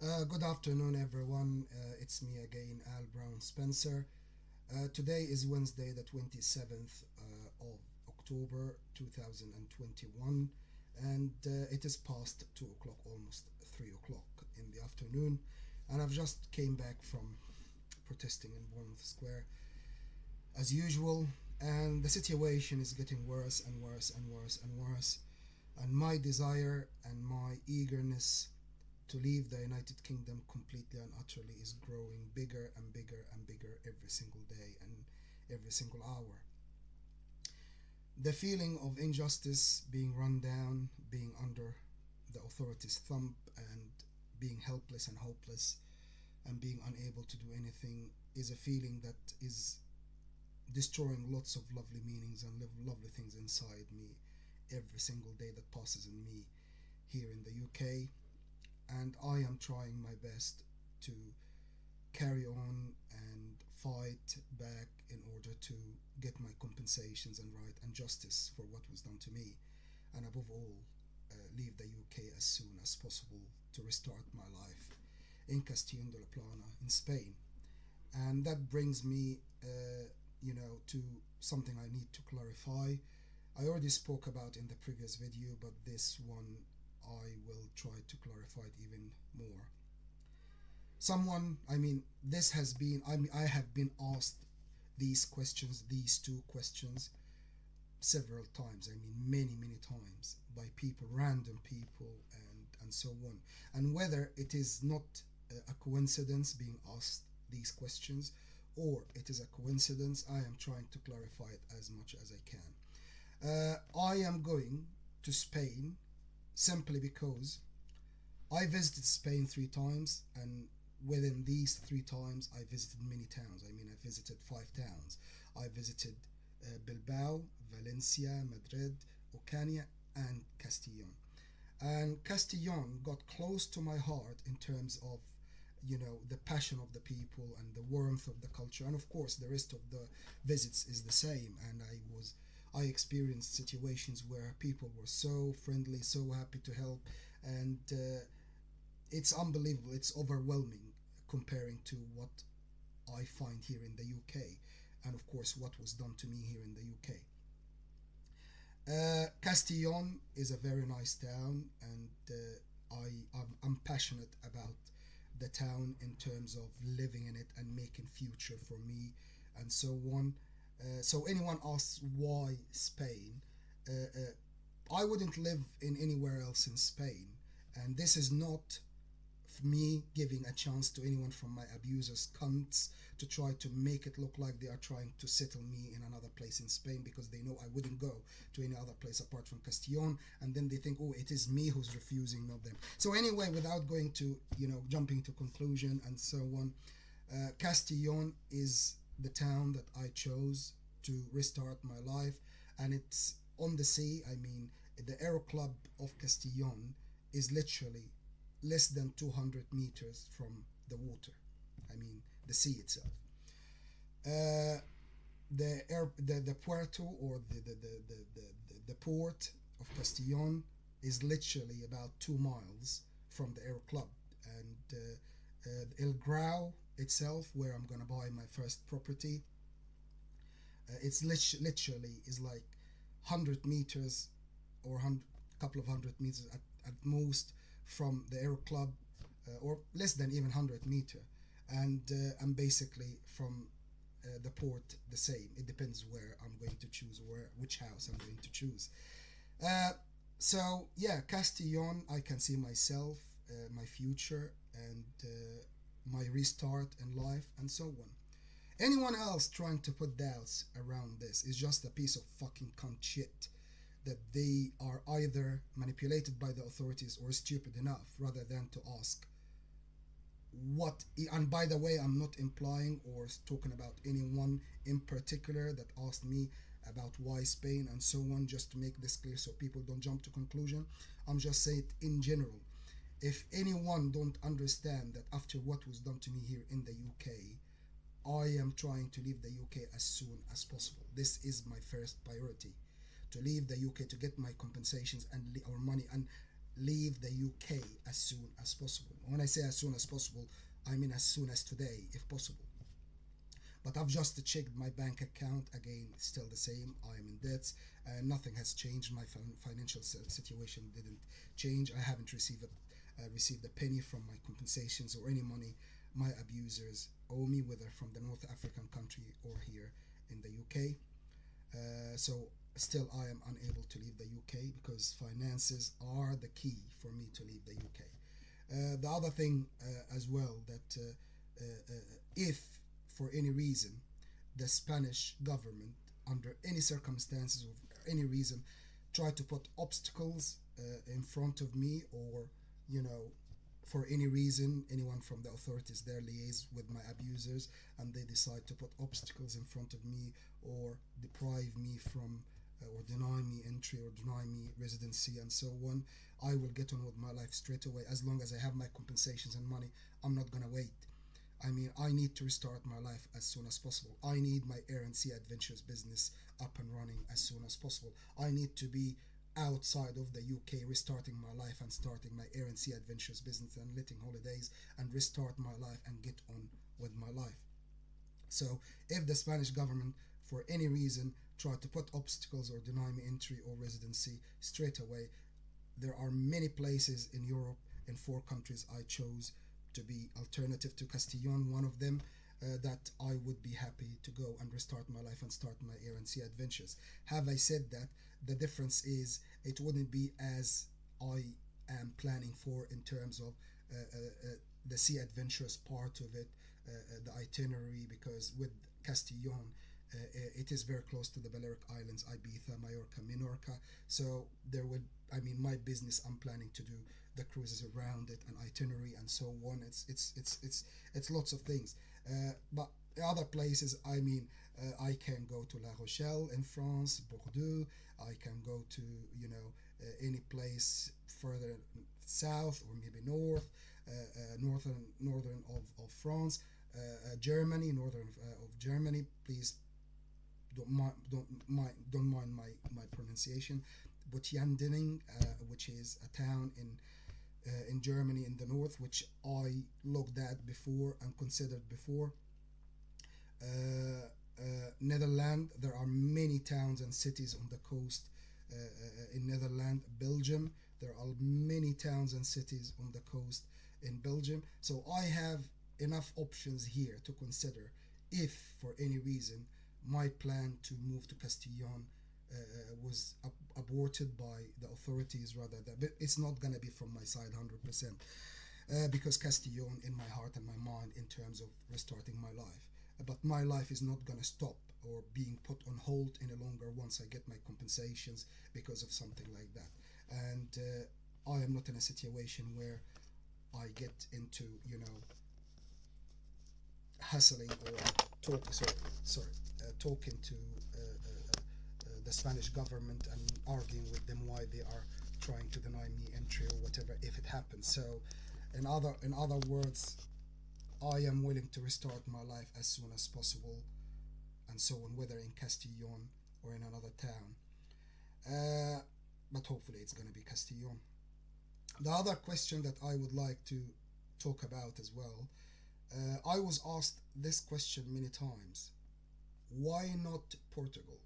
Good afternoon, everyone. It's me again, Al Brown Spencer. Today is Wednesday, the 27th of October 2021, and it is past 2 o'clock, almost 3 o'clock in the afternoon. And I've just came back from protesting in Bournemouth Square as usual, and the situation is getting worse and worse and worse and worse. And my desire and my eagerness to leave the United Kingdom completely and utterly is growing bigger and bigger and bigger every single day and every single hour. The feeling of injustice, being run down, being under the authorities' thumb, and being helpless and hopeless and being unable to do anything is a feeling that is destroying lots of lovely meanings and lovely things inside me every single day that passes in me here in the UK. And I am trying my best to carry on and fight back in order to get my compensations and right and justice for what was done to me, and above all, leave the UK as soon as possible to restart my life in Castellón de la Plana in Spain. And that brings me, to something I need to clarify. I already spoke about in the previous video, but this one I will try to clarify it even more. This has been, I have been asked these questions, these two questions, several times. Many, many times by people, random people, and so on. And whether it is not a coincidence being asked these questions, or it is a coincidence, I am trying to clarify it as much as I can. I am going to Spain simply because I visited Spain 3 times, and within these 3 times, I visited many towns. I visited 5 towns. I visited Bilbao, Valencia, Madrid, Ocania, and Castellon. And Castellon got close to my heart in terms of, the passion of the people and the warmth of the culture. And of course, the rest of the visits is the same. And I experienced situations where people were so friendly, so happy to help, and it's unbelievable. It's overwhelming comparing to what I find here in the UK, and of course what was done to me here in the UK. Castellon is a very nice town, and I'm passionate about the town in terms of living in it and making future for me and so on. So anyone asks why Spain, I wouldn't live in anywhere else in Spain, and this is not me giving a chance to anyone from my abusers cunts to try to make it look like they are trying to settle me in another place in Spain, because they know I wouldn't go to any other place apart from Castellon, and then they think, oh, it is me who's refusing, not them. So anyway, without going to, jumping to conclusion and so on, Castellon is the town that I chose to restart my life, and it's on the sea. The Aero Club of Castellon is literally less than 200 meters from the water. The sea itself. Uh, the puerto, or the port of Castellon, is literally about 2 miles from the Aero Club, and El Grau itself, where I'm gonna buy my first property, it's literally is like 100 meters or couple of 100 meters at most from the Aero Club, or less than even 100 meter, and I'm basically from the port the same. It depends where I'm going to choose, which house I'm going to choose. Uh, so yeah, Castellon, I can see myself, my future, and my restart in life, and so on. Anyone else trying to put doubts around this is just a piece of fucking cunt shit, that they are either manipulated by the authorities or stupid enough rather than to ask what. And by the way, I'm not implying or talking about anyone in particular that asked me about why Spain and so on, just to make this clear so people don't jump to conclusion. I'm just saying it in general. If anyone don't understand that after what was done to me here in the UK, I am trying to leave the UK as soon as possible. This is my first priority, to leave the UK to get my compensations and our money. And leave the UK as soon as possible. When I say as soon as possible, I mean as soon as today, if possible. But I've just checked my bank account again, still the same. I am in debts. Nothing has changed. My financial situation didn't change. I haven't received a penny from my compensations or any money my abusers owe me, whether from the North African country or here in the UK. So still I am unable to leave the UK because finances are the key for me to leave the UK. The other thing as well that if for any reason the Spanish government, under any circumstances or for any reason, try to put obstacles in front of me, or you know, for any reason, anyone from the authorities there liaise with my abusers and they decide to put obstacles in front of me or deprive me from or deny me entry or deny me residency and so on, I will get on with my life straight away. As long as I have my compensations and money, I'm not gonna wait. I mean, I need to restart my life as soon as possible. I need my Air and Sea Adventures business up and running as soon as possible. I need to be outside of the UK, restarting my life and starting my Air and Sea Adventures business and letting holidays and restart my life and get on with my life. So if the Spanish government, for any reason, try to put obstacles or deny me entry or residency straight away, there are many places in Europe, in 4 countries I chose to be alternative to Castillon, one of them, that I would be happy to go and restart my life and start my Air and Sea Adventures. Have I said that? The difference is it wouldn't be as I am planning for in terms of the Sea Adventures part of it, the itinerary, because with Castillon, it is very close to the Balearic Islands, Ibiza, Mallorca, Minorca. So there would, I mean, my business, I'm planning to do the cruises around it and itinerary and so on. It's lots of things. But other places, I mean, I can go to La Rochelle in France, Bordeaux. I can go to, you know, any place further south or maybe northern of France, Germany, northern of Germany. Please don't mind my pronunciation. Butjandening, which is a town in Germany in the north, which I looked at before and considered before. Netherlands, there are many towns and cities on the coast in Netherlands. Belgium, there are many towns and cities on the coast in Belgium. So I have enough options here to consider if for any reason my plan to move to Castillon was aborted by the authorities, rather that, but it's not going to be from my side 100%, because Castillon in my heart and my mind in terms of restarting my life. But my life is not going to stop or being put on hold any longer once I get my compensations because of something like that. And I am not in a situation where I get into, you know, hustling or talking to the Spanish government and arguing with them why they are trying to deny me entry or whatever if it happens. So in other words, I am willing to restart my life as soon as possible and so on, whether in Castillon or in another town. But hopefully it's going to be Castillon. The other question that I would like to talk about as well, I was asked this question many times: why not Portugal?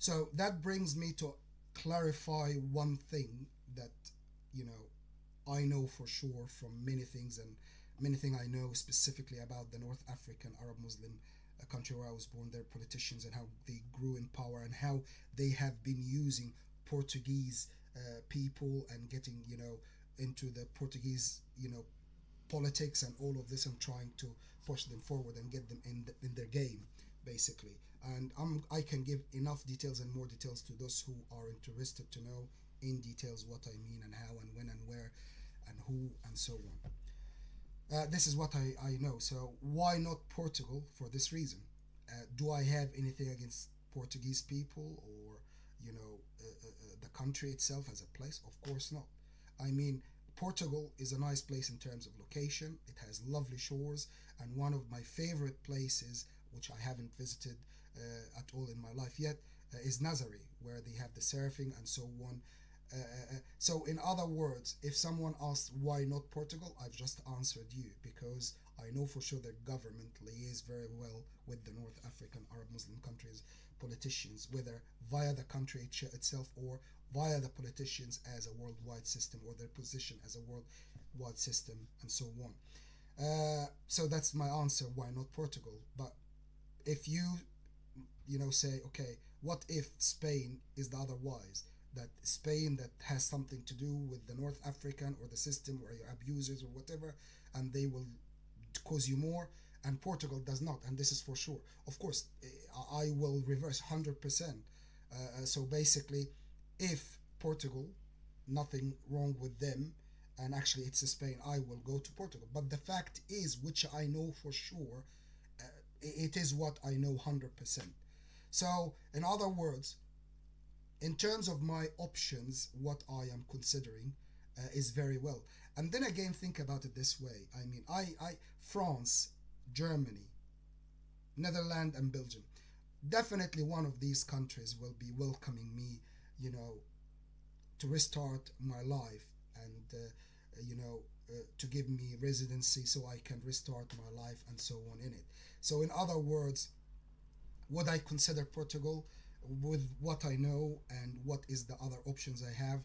So that brings me to clarify one thing that, you know, I know for sure from many things, and many things I know specifically about the North African Arab Muslim country where I was born, their politicians and how they grew in power and how they have been using Portuguese people and getting, you know, into the Portuguese, you know, politics and all of this, and trying to push them forward and get them in their game, basically. And I can give enough details and more details to those who are interested to know in details what I mean and how and when and where and who and so on. This is what I know. So why not Portugal? For this reason. Do I have anything against Portuguese people or, you know, the country itself as a place? Of course not. I mean, Portugal is a nice place in terms of location. It has lovely shores, and one of my favorite places, which I haven't visited at all in my life yet, is Nazaré, where they have the surfing and so on. So, in other words, if someone asks why not Portugal, I've just answered you because I know for sure their government liaises very well with the North African Arab Muslim countries' politicians, whether via the country itself or via the politicians as a worldwide system or their position as a worldwide system and so on. So that's my answer. Why not Portugal? But if you say, okay, what if Spain is the otherwise? That Spain that has something to do with the North African or the system or your abusers or whatever, and they will cause you more, and Portugal does not, and this is for sure. Of course, I will reverse 100%. So basically, if Portugal, nothing wrong with them, and actually it's Spain, I will go to Portugal. But the fact is, which I know for sure, it is what I know 100%. So, in other words, in terms of my options, what I am considering is very well. And then again, think about it this way. I mean, France, Germany, Netherlands, and Belgium. Definitely one of these countries will be welcoming me, you know, to restart my life and, to give me residency so I can restart my life and so on in it. So, in other words, would I consider Portugal with what I know and what is the other options I have?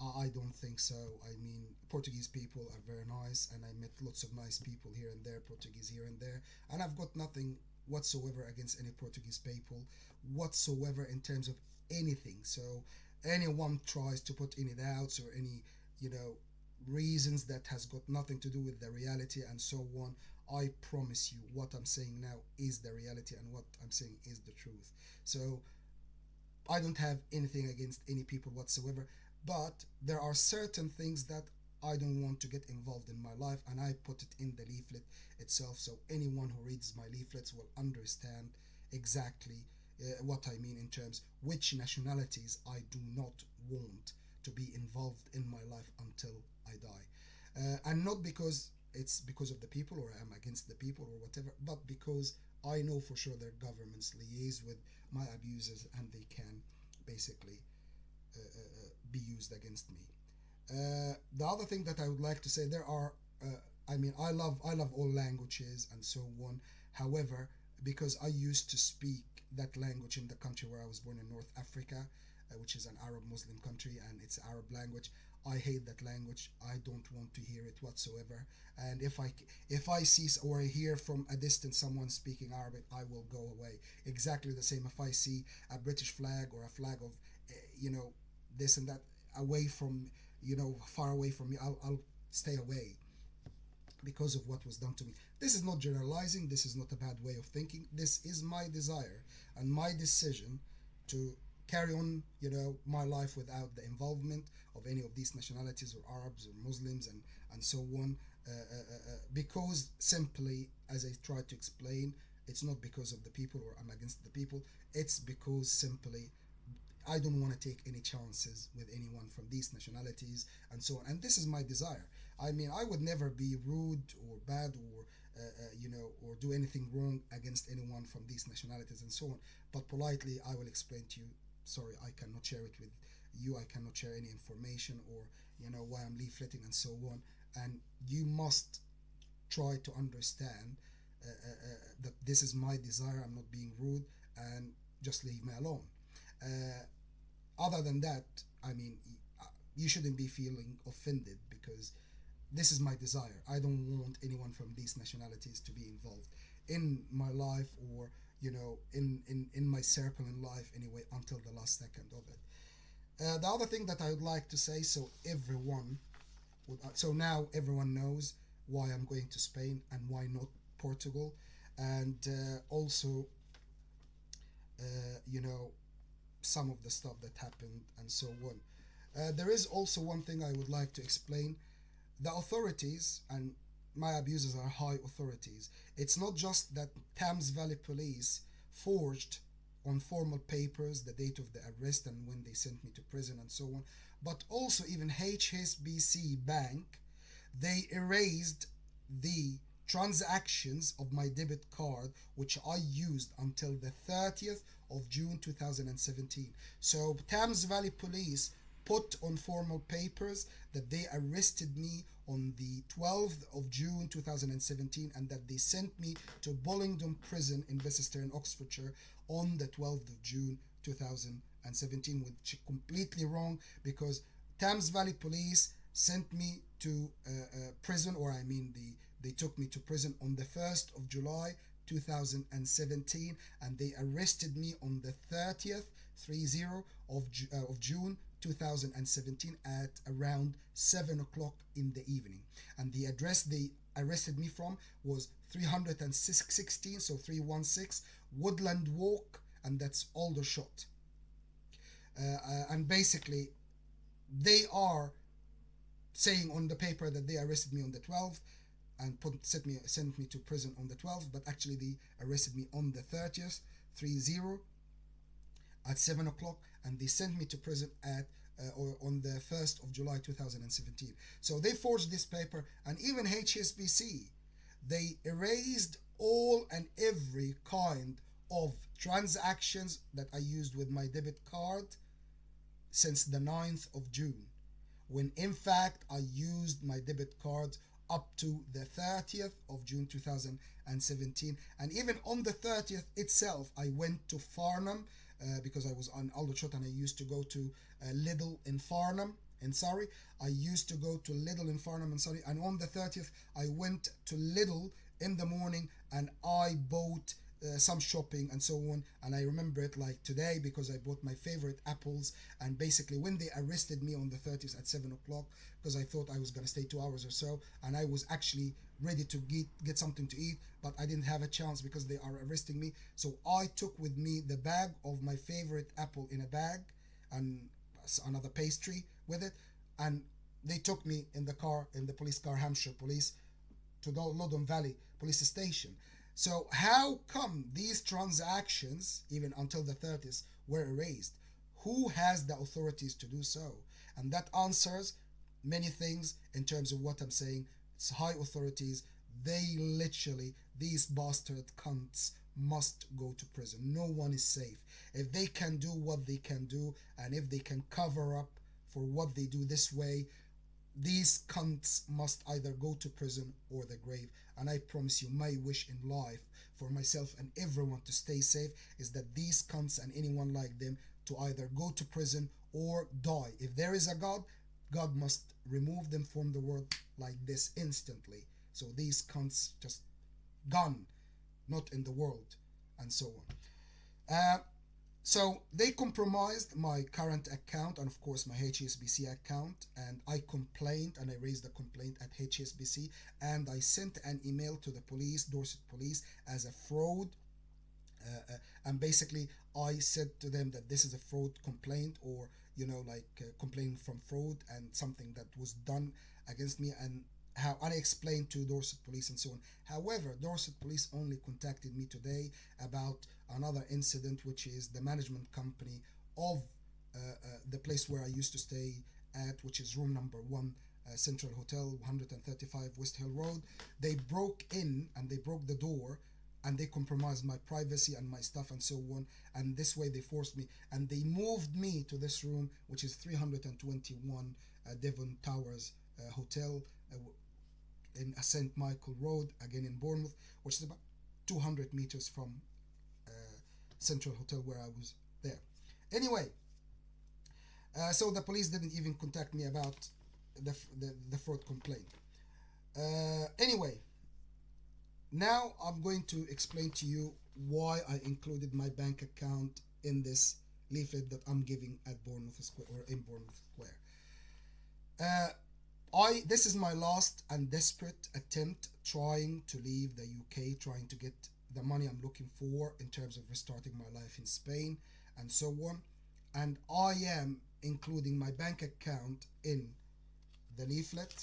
I don't think so. I mean, Portuguese people are very nice, and I met lots of nice people here and there, Portuguese here and there, and I've got nothing whatsoever against any Portuguese people whatsoever in terms of anything. So, anyone tries to put any doubts or any, you know, reasons that has got nothing to do with the reality and so on, I promise you what I'm saying now is the reality and what I'm saying is the truth. So I don't have anything against any people whatsoever, but there are certain things that I don't want to get involved in my life, and I put it in the leaflet itself. So anyone who reads my leaflets will understand exactly what I mean in terms which nationalities I do not want to be involved in my life until I die, and not because it's because of the people or I'm against the people or whatever, but because I know for sure their governments liaise with my abusers and they can basically be used against me. The other thing that I would like to say, there are, I mean, I love all languages and so on. However, because I used to speak that language in the country where I was born in North Africa, which is an Arab Muslim country and it's Arab language, I hate that language. I don't want to hear it whatsoever. And if I see or hear from a distance someone speaking Arabic, I will go away. Exactly the same if I see a British flag or a flag of, you know, this and that away from, far away from me, I'll stay away because of what was done to me. This is not generalizing, this is not a bad way of thinking. This is my desire and my decision to carry on, my life without the involvement of any of these nationalities or Arabs or Muslims and so on. Because simply, as I tried to explain, it's not because of the people or I'm against the people. It's because simply I don't want to take any chances with anyone from these nationalities and so on. And this is my desire. I mean, I would never be rude or bad or or do anything wrong against anyone from these nationalities and so on. But politely, I will explain to you. Sorry, I cannot share it with you. I cannot share any information or why I'm leafleting and so on. And you must try to understand that this is my desire. I'm not being rude, and just leave me alone. Other than that, I mean, you shouldn't be feeling offended because this is my desire. I don't want anyone from these nationalities to be involved in my life or in my circle in life anyway until the last second of it. The other thing that I would like to say, so now everyone knows why I'm going to Spain and why not Portugal, and also you know some of the stuff that happened and so on. There is also one thing I would like to explain. The authorities and my abusers are high authorities. It's not just that Thames Valley Police forged on formal papers the date of the arrest and when they sent me to prison and so on, but also even HSBC Bank, they erased the transactions of my debit card which I used until the 30th of June 2017. So Thames Valley Police put on formal papers that they arrested me on the 12th of June 2017 and that they sent me to Bullingdon Prison in Bicester in Oxfordshire on the 12th of June 2017, which is completely wrong, because Thames Valley Police sent me to prison, or I mean they took me to prison on the 1st of July 2017, and they arrested me on the 30th of June 2017 at around 7 o'clock in the evening. And the address they arrested me from was 316, so 316 Woodland Walk, and that's Aldershot. And basically, they are saying on the paper that they arrested me on the 12th and sent me to prison on the 12th, but actually they arrested me on the 30th, 30, at 7 o'clock, and they sent me to prison at or on the 1st of July 2017. So they forged this paper, and even HSBC, they erased all and every kind of transactions that I used with my debit card since the 9th of June, when in fact I used my debit card up to the 30th of June 2017. And even on the 30th itself, I went to Farnham because I was on Aldershot, and I used to go to Lidl in Farnham in Surrey. I used to go to Lidl in Farnham in Surrey, and on the 30th I went to Lidl in the morning and I bought some shopping and so on. And I remember it like today because I bought my favorite apples. And basically when they arrested me on the 30th at 7 o'clock, because I thought I was going to stay 2 hours or so, and I was actually ready to get something to eat, but I didn't have a chance because they are arresting me. So I took with me the bag of my favorite apple in a bag and another pastry with it, and they took me in the car, in the police car, Hampshire Police, to the Loddon Valley Police Station. So how come these transactions, even until the 30th, were erased? Who has the authorities to do so? And that answers many things in terms of what I'm saying. It's high authorities. They literally, these bastard cunts, must go to prison. No one is safe. If they can do what they can do, and if they can cover up for what they do this way, these cunts must either go to prison or the grave. And I promise you, my wish in life for myself and everyone to stay safe is that these cunts and anyone like them to either go to prison or die. If there is a God, God must remove them from the world like this instantly. So these cunts just gone, not in the world, and so on. So they compromised my current account and of course my HSBC account, and I complained, and I raised a complaint at HSBC, and I sent an email to the police, Dorset Police, as a fraud. And basically I said to them that this is a fraud complaint, or complaint from fraud and something that was done against me, and how I explained to Dorset Police and so on. However, Dorset Police only contacted me today about another incident, which is the management company of the place where I used to stay at, which is room number 1, Central Hotel, 135 West Hill Road. They broke in and they broke the door, and they compromised my privacy and my stuff and so on, and this way they forced me, and they moved me to this room, which is 321 Devon Towers Hotel in St. Michael Road, again in Bournemouth, which is about 200 meters from Central Hotel where I was there. Anyway, so the police didn't even contact me about the fraud complaint. Anyway, now I'm going to explain to you why I included my bank account in this leaflet that I'm giving at Bournemouth Square, or in Bournemouth Square. This is my last and desperate attempt trying to leave the UK, trying to get the money I'm looking for in terms of restarting my life in Spain and so on. And I am including my bank account in the leaflet.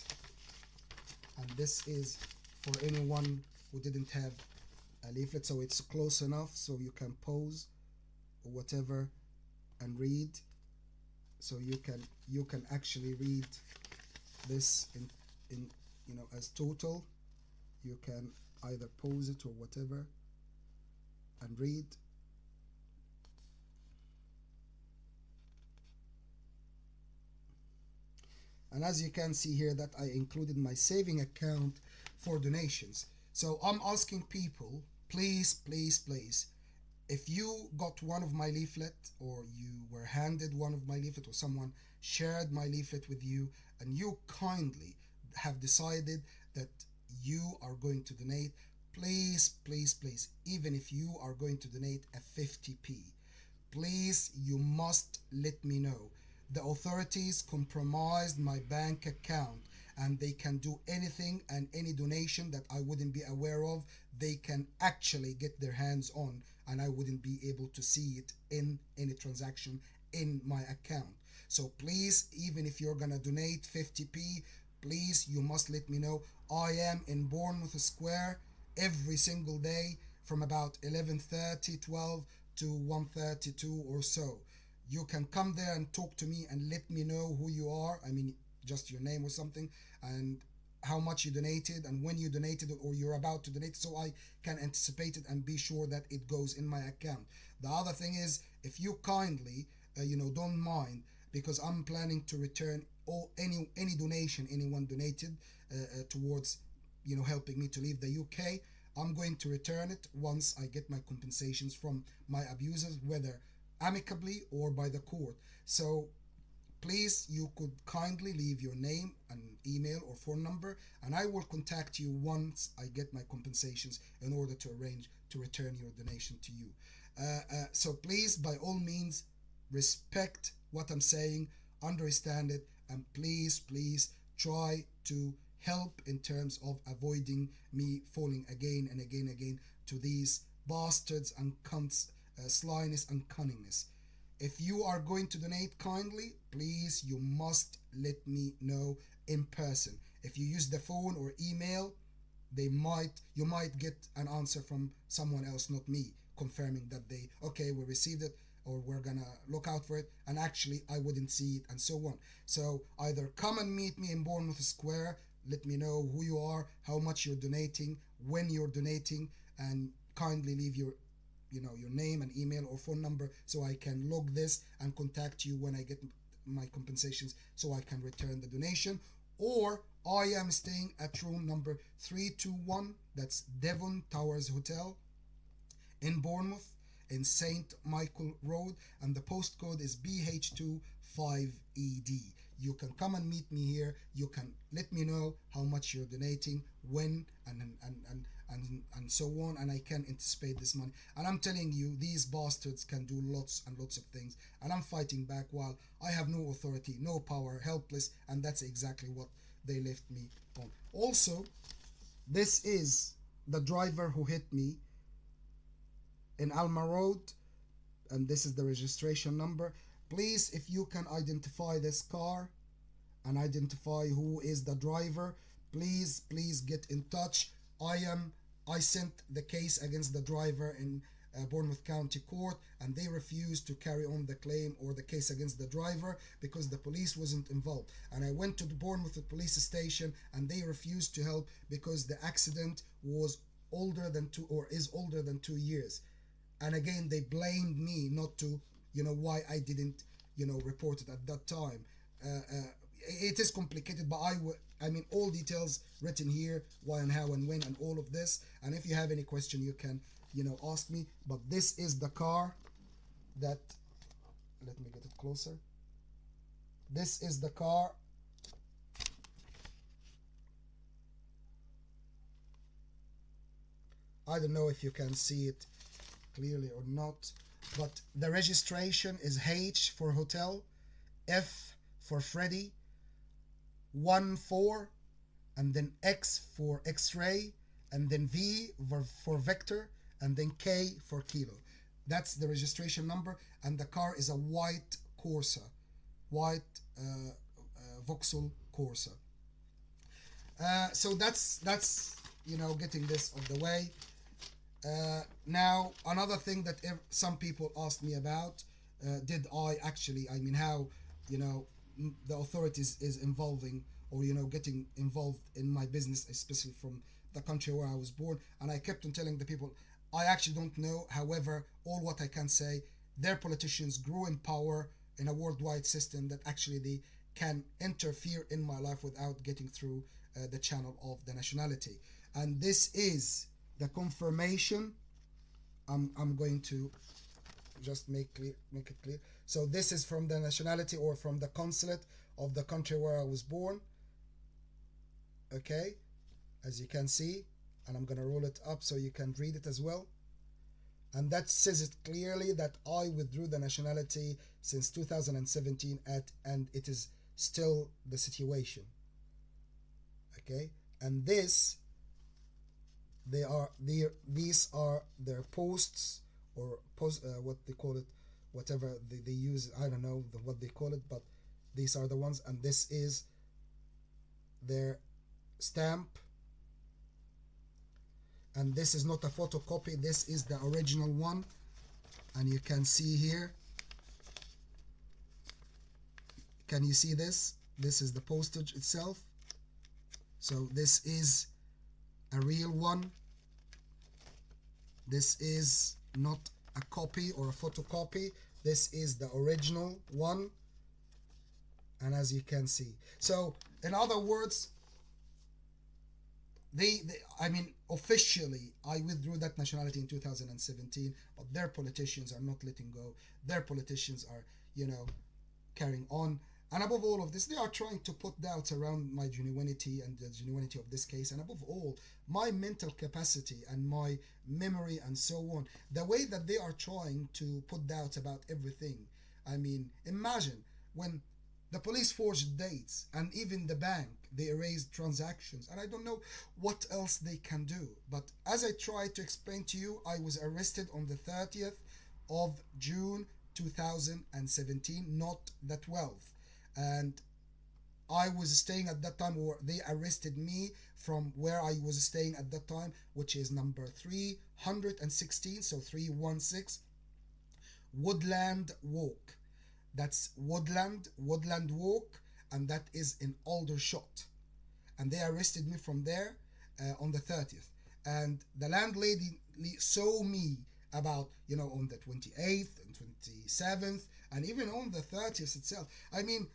And this is for anyone who didn't have a leaflet, so it's close enough so you can pause or whatever and read. So you can actually read this in as total. You can either pause it or whatever and read. And as you can see here that I included my saving account for donations. So I'm asking people, please, please, please, if you got one of my leaflet, or you were handed one of my leaflet, or someone shared my leaflet with you, and you kindly have decided that you are going to donate, please, please, please, even if you are going to donate a 50p, please, you must let me know. The authorities compromised my bank account, and they can do anything, and any donation that I wouldn't be aware of, they can actually get their hands on, and I wouldn't be able to see it in any transaction in my account. So please, even if you're gonna donate 50p, please, you must let me know. I am in Bournemouth Square every single day from about 11:30, 12 to 1:32 or so. You can come there and talk to me and let me know who you are. I mean, just your name or something, and how much you donated and when you donated it, or you're about to donate, so I can anticipate it and be sure that it goes in my account. The other thing is, if you kindly, don't mind, because I'm planning to return all any donation anyone donated towards, helping me to leave the UK. I'm going to return it once I get my compensations from my abusers, whether amicably or by the court. So please, you could kindly leave your name and email or phone number, and I will contact you once I get my compensations in order to arrange to return your donation to you. So please, by all means, respect what I'm saying, understand it, and please, please try to help in terms of avoiding me falling again and again and again to these bastards and cunts, slyness and cunningness. If you are going to donate kindly, please, you must let me know in person. If you use the phone or email, you might get an answer from someone else, not me, confirming that okay, we received it, or we're gonna look out for it, and actually I wouldn't see it, and so on. So either come and meet me in Bournemouth Square, let me know who you are, how much you're donating, when you're donating, and kindly leave your name and email or phone number, so I can log this and contact you when I get my compensations, so I can return the donation. Or I am staying at room number 321, that's Devon Towers Hotel in Bournemouth, in St. Michael Road, and the postcode is BH25ED. You can come and meet me here. You can let me know how much you're donating, when, and so on, and I can anticipate this money. And I'm telling you, these bastards can do lots and lots of things, and I'm fighting back while I have no authority, no power, helpless, and that's exactly what they left me on. Also, this is the driver who hit me in Alma Road, and this is the registration number. Please, if you can identify this car and identify who is the driver, please, please get in touch. I sent the case against the driver in Bournemouth County Court, and they refused to carry on the claim or the case against the driver because the police wasn't involved. And I went to the Bournemouth police station, and they refused to help because the accident was older than is older than 2 years. And again, they blamed me not to, why I didn't, report it at that time. It is complicated, but I mean, all details written here, why and how and when and all of this. And if you have any question, you can, ask me. But this is the car that, let me get it closer. This is the car. I don't know if you can see it clearly or not, but the registration is H for hotel, F for Freddy, 14, and then X for X-ray, and then V for Vector, and then K for Kilo. That's the registration number, and the car is a white Corsa, white Vauxhall Corsa. So that's getting this of the way. Now, another thing that some people asked me about, did I actually, I mean, how, the authorities is involving or, getting involved in my business, especially from the country where I was born. And I kept on telling the people, I actually don't know. However, all what I can say, their politicians grew in power in a worldwide system that actually can interfere in my life without getting through the channel of the nationality. And this is the confirmation. I'm going to just make it clear. So this is from the nationality or from the consulate of the country where I was born. Okay, as you can see, and I'm gonna roll it up so you can read it as well. And that says it clearly that I withdrew the nationality since 2017 and it is still the situation. Okay, and these are their posts or what they call it, whatever they use. I don't know what they call it, but these are the ones, and this is their stamp. And this is not a photocopy, this is the original one, and you can see here, can you see this? This is the postage itself. So this is a real one. This is not a copy or a photocopy. This is the original one. And as you can see, so in other words, I mean, officially, I withdrew that nationality in 2017, but their politicians are not letting go. Their politicians are, carrying on. And above all of this, they are trying to put doubts around my genuinity and the genuinity of this case. And above all, my mental capacity and my memory and so on. The way that they are trying to put doubts about everything. I mean, imagine when the police forged dates and even the bank, they erased transactions. And I don't know what else they can do. But as I tried to explain to you, I was arrested on the 30th of June 2017, not the 12th. And I was staying at that time, or they arrested me from where I was staying at that time, which is number 316, so 316 Woodland Walk. That's Woodland Walk, and that is in Aldershot. And they arrested me from there on the 30th. And the landlady saw me about, on the 28th and 27th, and even on the 30th itself. I mean,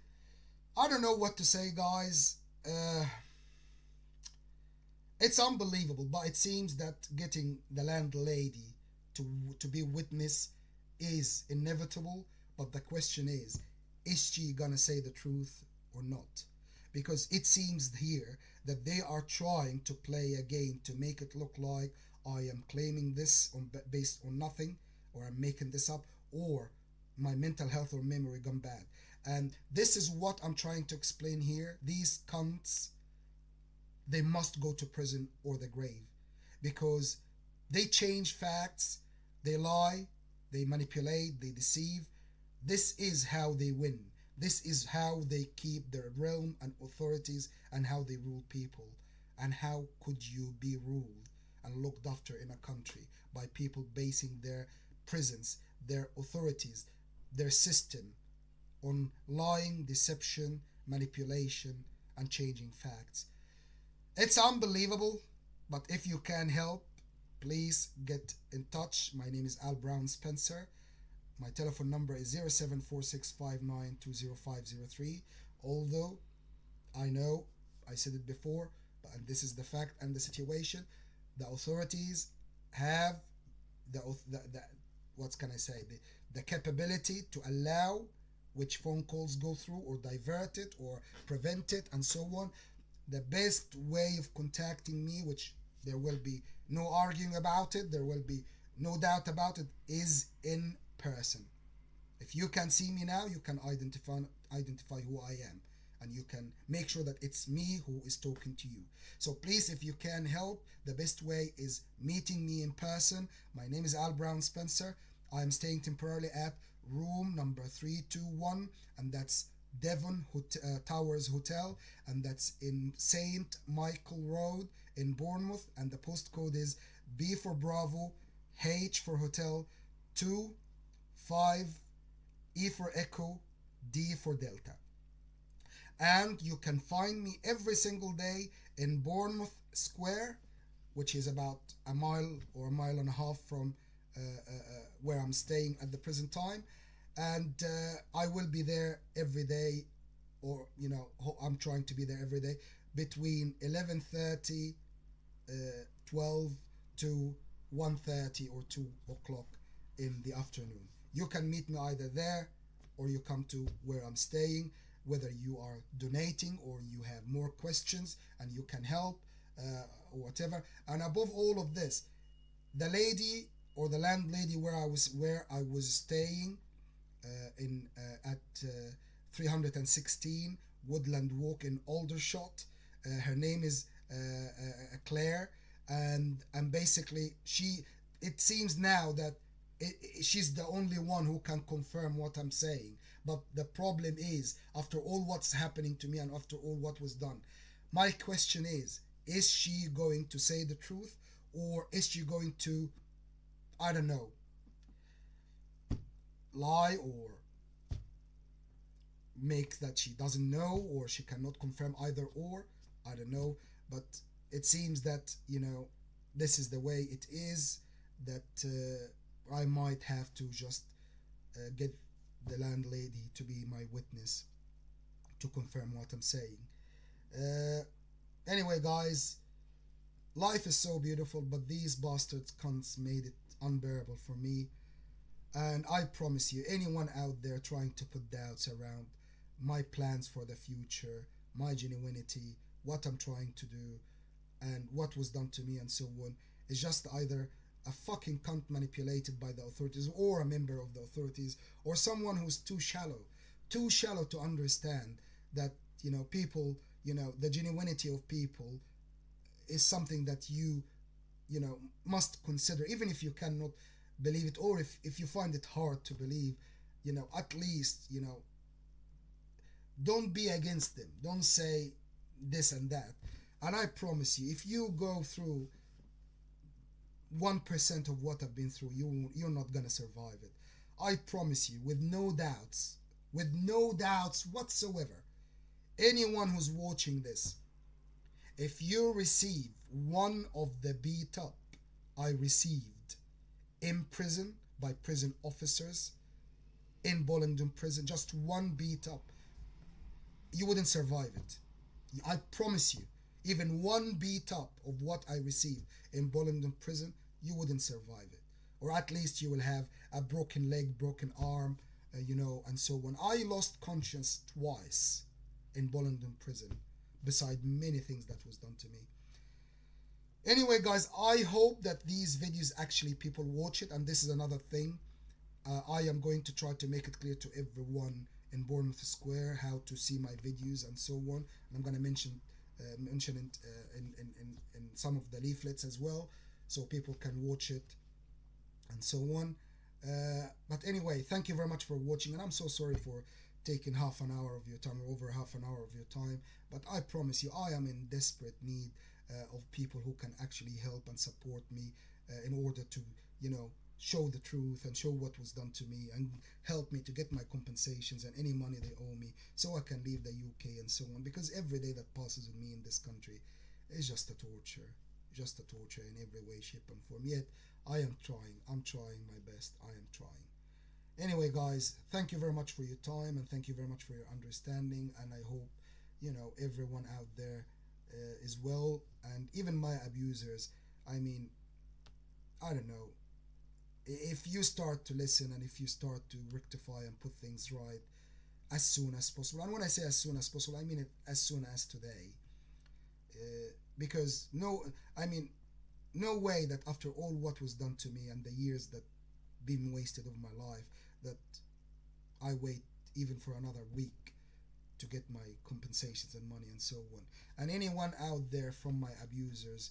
I don't know what to say, guys. It's unbelievable, but it seems that getting the landlady to be witness is inevitable. But the question is she gonna say the truth or not? Because it seems here that they are trying to play a game to make it look like I am claiming this based on nothing, or I'm making this up, or my mental health or memory gone bad. And this is what I'm trying to explain here. These cunts, they must go to prison or the grave, because they change facts, they lie, they manipulate, they deceive. This is how they win. This is how they keep their realm and authorities, and how they rule people. And how could you be ruled and looked after in a country by people basing their prisons, their authorities, their system on lying, deception, manipulation, and changing facts? It's unbelievable, but if you can help, please get in touch. My name is Al Brown Spencer. My telephone number is 074659200503. Although I know I said it before, but this is the fact and the situation. The authorities have the what can I say, the capability to allow which phone calls go through, or divert it, or prevent it, and so on. The best way of contacting me, which there will be no arguing about it, there will be no doubt about it, is in person. If you can see me now, you can identify who I am, and you can make sure that it's me who is talking to you. So please, if you can help, the best way is meeting me in person. My name is Al Brown Spencer. I am staying temporarily at room number 321, and that's Devon Towers Hotel, and that's in St. Michael Road in Bournemouth, and the postcode is B for Bravo, H for Hotel, 2, 5, E for Echo, D for Delta. And you can find me every single day in Bournemouth Square, which is about a mile or a mile and a half from where I'm staying at the present time. And I will be there every day, or I'm trying to be there every day between 11:30, 12 to 1:30 or 2 o'clock in the afternoon. You can meet me either there, or you come to where I'm staying, whether you are donating or you have more questions and you can help, or whatever. And above all of this, the lady or the landlady where I was staying, in at 316 Woodland Walk in Aldershot. Her name is Claire, and basically it seems now that she's the only one who can confirm what I'm saying. But the problem is, after all what's happening to me and after all what was done, my question is she going to say the truth, or is she going to, I don't know, lie, or make that she doesn't know, or she cannot confirm either or? I don't know. But it seems that, this is the way it is, that I might have to just get the landlady to be my witness to confirm what I'm saying. Uh, anyway, guys, life is so beautiful, but these bastards cunts made it unbearable for me. And I promise you, anyone out there trying to put doubts around my plans for the future, my genuinity, what I'm trying to do, and what was done to me, and so on, is just either a fucking cunt manipulated by the authorities, or a member of the authorities, or someone who's too shallow to understand that, people, the genuinity of people is something that you must consider, even if you cannot believe it, or if you find it hard to believe, at least, don't be against them, don't say this and that. And I promise you, if you go through 1% of what I've been through, you're not gonna survive it. I promise you, with no doubts whatsoever. Anyone who's watching this, if you receive one of the beat up I received in prison by prison officers in Bollingdon prison, just one beat up, you wouldn't survive it. I promise you, even one beat up of what I received in Bollingdon prison, you wouldn't survive it. Or at least you will have a broken leg, broken arm, and so on. I lost conscience twice in Bollingdon prison, beside many things that was done to me. Anyway, guys, I hope that these videos actually people watch it, and this is another thing. I am going to try to make it clear to everyone in Bournemouth Square how to see my videos and so on. And I'm going to mention it in some of the leaflets as well, so people can watch it and so on. But anyway, thank you very much for watching, and I'm so sorry for taking half an hour of your time, or over half an hour of your time. But I promise you, I am in desperate need of people who can actually help and support me in order to, show the truth and show what was done to me, and help me to get my compensations and any money they owe me, so I can leave the UK and so on. Because every day that passes with me in this country is just a torture in every way, shape and form. Yet I am trying. I'm trying my best. I am trying. Anyway, guys, thank you very much for your time, and thank you very much for your understanding. And I hope, everyone out there is well, and even my abusers. I mean, I don't know. If you start to listen, and if you start to rectify and put things right as soon as possible, and when I say as soon as possible, I mean it as soon as today. Because no way that after all what was done to me and the years that been wasted of my life, that I wait even for another week to get my compensations and money and so on. And anyone out there from my abusers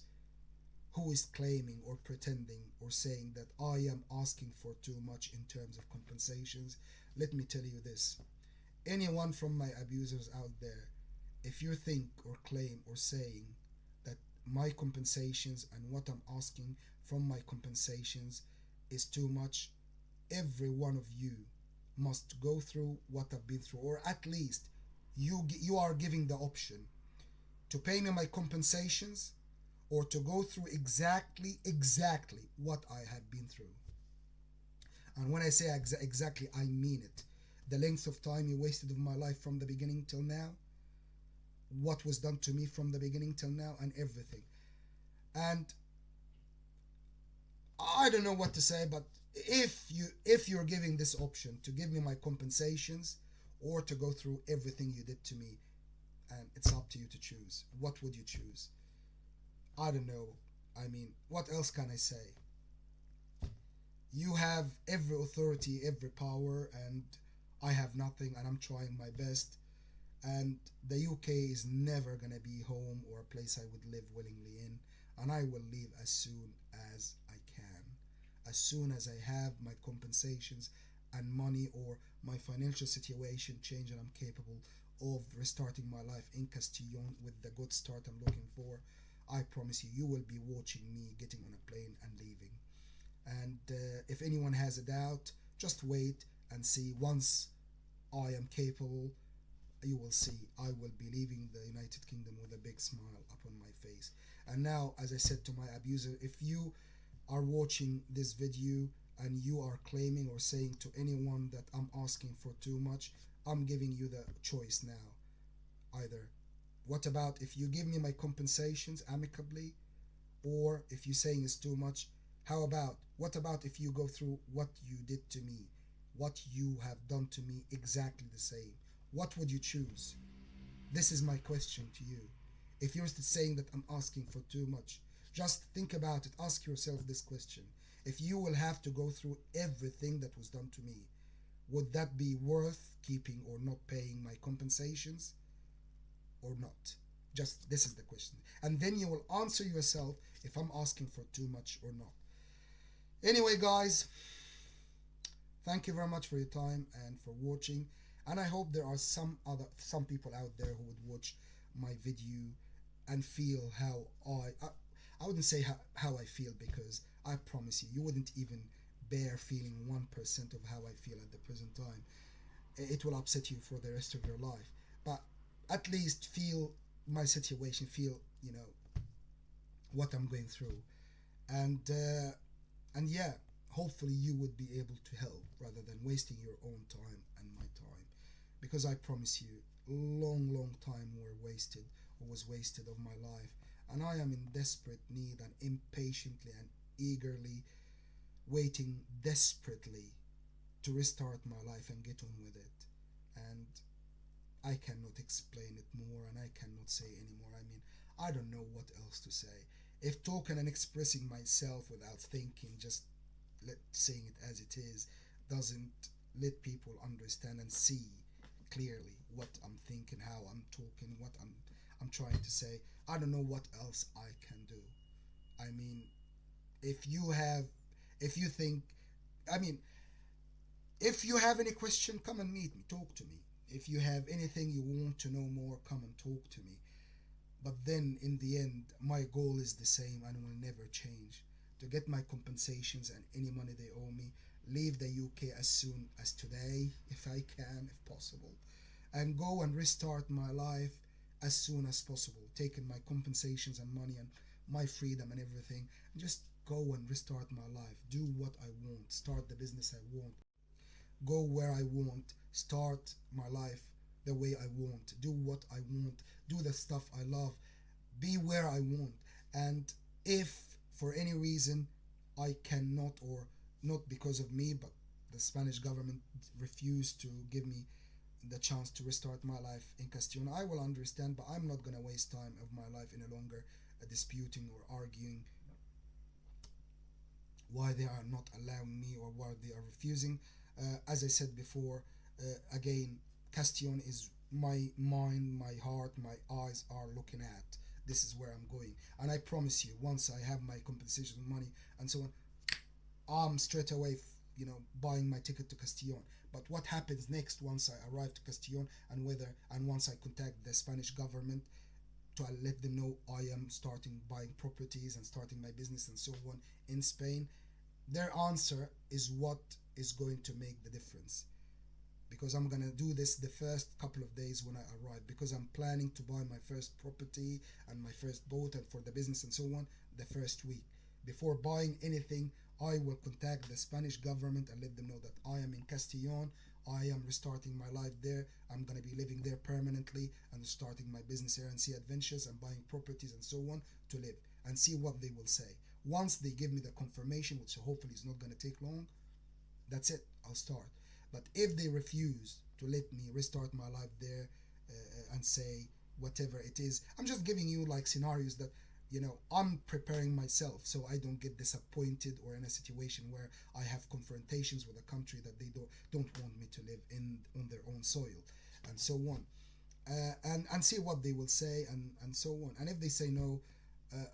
who is claiming or pretending or saying that I am asking for too much in terms of compensations, let me tell you this. Anyone from my abusers out there, if you think or claim or saying that my compensations and what I'm asking from my compensations is too much, every one of you must go through what I've been through, or at least you are giving the option to pay me my compensations, or to go through exactly what I have been through. And when I say exactly, I mean it. the length of time you wasted of my life from the beginning till now, what was done to me from the beginning till now, and everything. And I don't know what to say, but if you're giving this option to give me my compensations or to go through everything you did to me, and it's up to you to choose. What would you choose? I don't know. I mean, what else can I say? You have every authority, every power, and I have nothing, and I'm trying my best. And the UK is never gonna be home or a place I would live willingly in, and I will leave as soon as I can, as soon as I have my compensations and money, or my financial situation change and I'm capable of restarting my life in Castillon with the good start I'm looking for. I promise you, you will be watching me getting on a plane and leaving. And if anyone has a doubt, just wait and see. Once I am capable, you will see I will be leaving the United Kingdom with a big smile upon my face. And now, as I said to my abuser, if you are watching this video and you are claiming or saying to anyone that I'm asking for too much, I'm giving you the choice now. Either what about if you give me my compensations amicably, or if you're saying it's too much, how about what about if you go through what you did to me, what you have done to me exactly the same? What would you choose? This is my question to you. If you're saying that I'm asking for too much, just think about it. Ask yourself this question. If you will have to go through everything that was done to me, would that be worth keeping or not paying my compensations or not? Just this is the question. And then you will answer yourself if I'm asking for too much or not. Anyway, guys, thank you very much for your time and for watching. And I hope there are some people out there who would watch my video and feel how I wouldn't say how I feel, because I promise you, you wouldn't even bear feeling 1% of how I feel at the present time. It will upset you for the rest of your life. But at least feel my situation, feel, what I'm going through. And yeah, hopefully you would be able to help rather than wasting your own time and my time, because I promise you, long time was wasted of my life, and I am in desperate need and impatiently and eagerly waiting desperately to restart my life and get on with it. And I cannot explain it more, and I cannot say anymore. I mean, I don't know what else to say. If talking and expressing myself without thinking, just saying it as it is, doesn't let people understand and see clearly what I'm thinking, how I'm talking, what I'm trying to say, I don't know what else I can do. I mean, if you have, if you think, I mean, if you have any question, come and meet me, talk to me. If you have anything you want to know more, come and talk to me. But then in the end, my goal is the same and will never change: to get my compensations and any money they owe me, leave the UK as soon as today, if I can, if possible, and go and restart my life as soon as possible, taking my compensations and money and my freedom and everything, and just go and restart my life, do what I want, start the business I want, go where I want, start my life the way I want, do what I want, do the stuff I love, be where I want. And if for any reason I cannot, or not because of me, but the Spanish government refused to give me the chance to restart my life in Castillon, I will understand, but I'm not gonna waste time of my life any longer disputing or arguing why they are not allowing me or why they are refusing. As I said before, again, Castillon is my mind, my heart, my eyes are looking at. This is where I'm going, and I promise you, once I have my compensation money and so on, I'm straight away, buying my ticket to Castillon. But what happens next once I arrive to Castillon, and once I contact the Spanish government to let them know I am starting buying properties and starting my business and so on in Spain, their answer is what is going to make the difference. Because I'm gonna do this the first couple of days when I arrive, because I'm planning to buy my first property and my first boat and for the business and so on the first week. Before buying anything, I will contact the Spanish government and let them know that I am in Castillon, I am restarting my life there. I'm gonna be living there permanently and starting my business here and see adventures and buying properties and so on to live and see what they will say. Once they give me the confirmation, which hopefully is not gonna take long, that's it. I'll start. But if they refuse to let me restart my life there and say whatever it is, I'm just giving you like scenarios that I'm preparing myself so I don't get disappointed or in a situation where I have confrontations with a country that they don't want me to live in on their own soil and so on. And see what they will say and so on. And if they say no,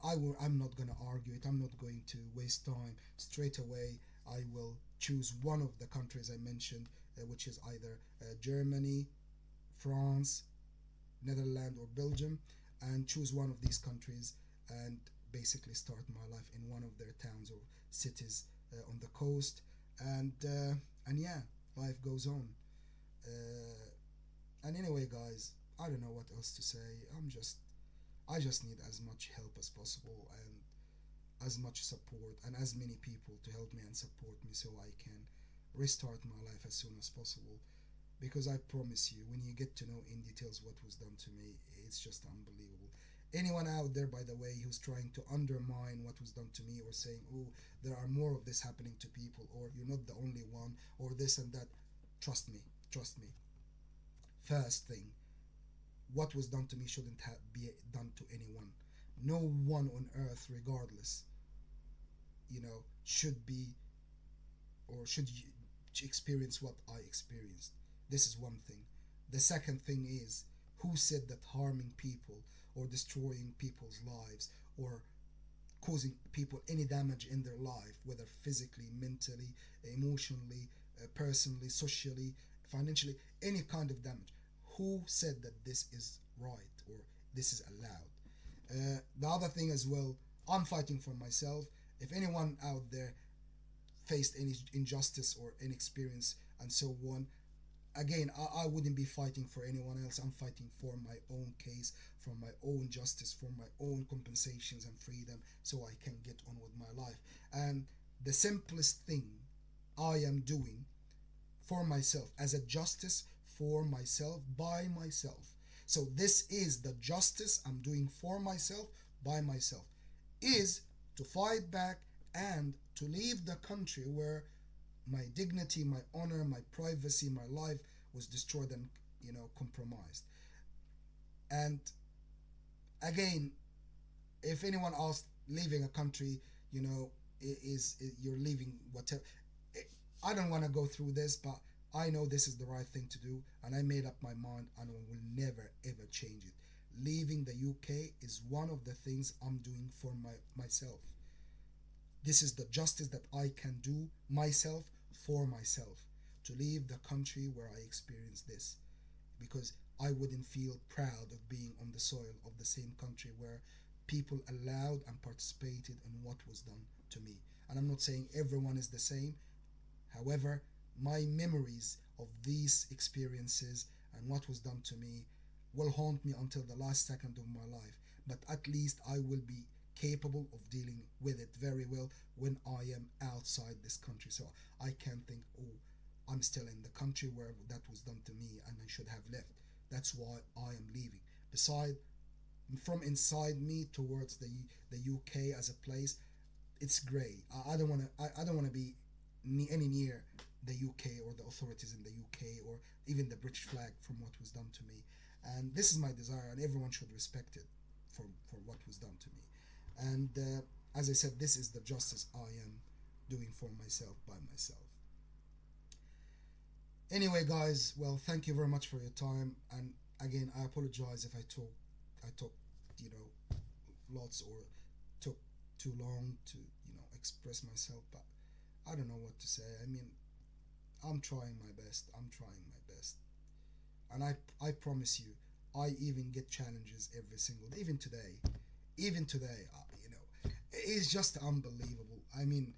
I'm not going to argue it. I'm not going to waste time. Straight away I will choose one of the countries I mentioned, which is either Germany, France, Netherlands, or Belgium, and choose one of these countries and basically start my life in one of their towns or cities on the coast. And yeah, life goes on. And anyway, guys, I don't know what else to say. I just need as much help as possible and as much support and as many people to help me and support me so I can restart my life as soon as possible. Because I promise you, when you get to know in details what was done to me, it's just unbelievable. Anyone out there, by the way, who's trying to undermine what was done to me or saying, oh, there are more of this happening to people, or you're not the only one, or this and that, trust me, trust me. First thing, what was done to me shouldn't be done to anyone. No one on earth, regardless, should be or should experience what I experienced. This is one thing. The second thing is, who said that harming people or destroying people's lives or causing people any damage in their life, whether physically, mentally, emotionally, personally, socially, financially, any kind of damage, who said that this is right or this is allowed? The other thing as well, I'm fighting for myself. If anyone out there faced any injustice or inexperience and so on, again, I wouldn't be fighting for anyone else. I'm fighting for my own case, for my own justice, for my own compensations and freedom so I can get on with my life. And the simplest thing I am doing for myself as a justice for myself by myself. So this is the justice I'm doing for myself by myself, is to fight back and to leave the country where my dignity, my honor, my privacy, my life was destroyed and compromised. And again, if anyone else leaving a country, is you're leaving whatever. I don't want to go through this, but I know this is the right thing to do, and I made up my mind, and I will never ever change it. Leaving the UK is one of the things I'm doing for myself. This is the justice that I can do myself for myself, to leave the country where I experienced this, because I wouldn't feel proud of being on the soil of the same country where people allowed and participated in what was done to me. And I'm not saying everyone is the same. However, my memories of these experiences and what was done to me will haunt me until the last second of my life. But at least I will be capable of dealing with it very well when I am outside this country. So I can think, oh, I'm still in the country where that was done to me and I should have left. That's why I am leaving. Beside, from inside me towards the UK as a place, it's grey. I don't want to. I don't want to be any near the UK or the authorities in the UK or even the British flag from what was done to me. And this is my desire, and everyone should respect it for what was done to me. And as I said, this is the justice I am doing for myself by myself. Anyway, guys, well, thank you very much for your time. And again, I apologize if I talk, lots or took too long to, express myself. But I don't know what to say. I mean, I'm trying my best. I'm trying my best. And I promise you, I even get challenges every single day. Even today, it's just unbelievable. I mean,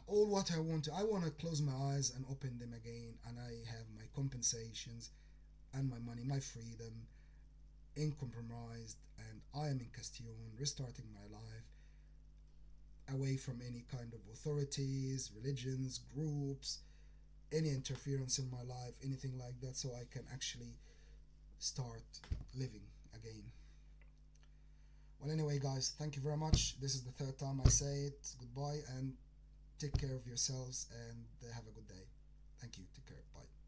all what I want to close my eyes and open them again, and I have my compensations and my money, my freedom, uncompromised, and I am in Castillon, restarting my life, away from any kind of authorities, religions, groups, any interference in my life, anything like that, so I can actually start living again. Well, anyway, guys, thank you very much. This is the third time I say it. Goodbye and take care of yourselves and have a good day. Thank you. Take care. Bye.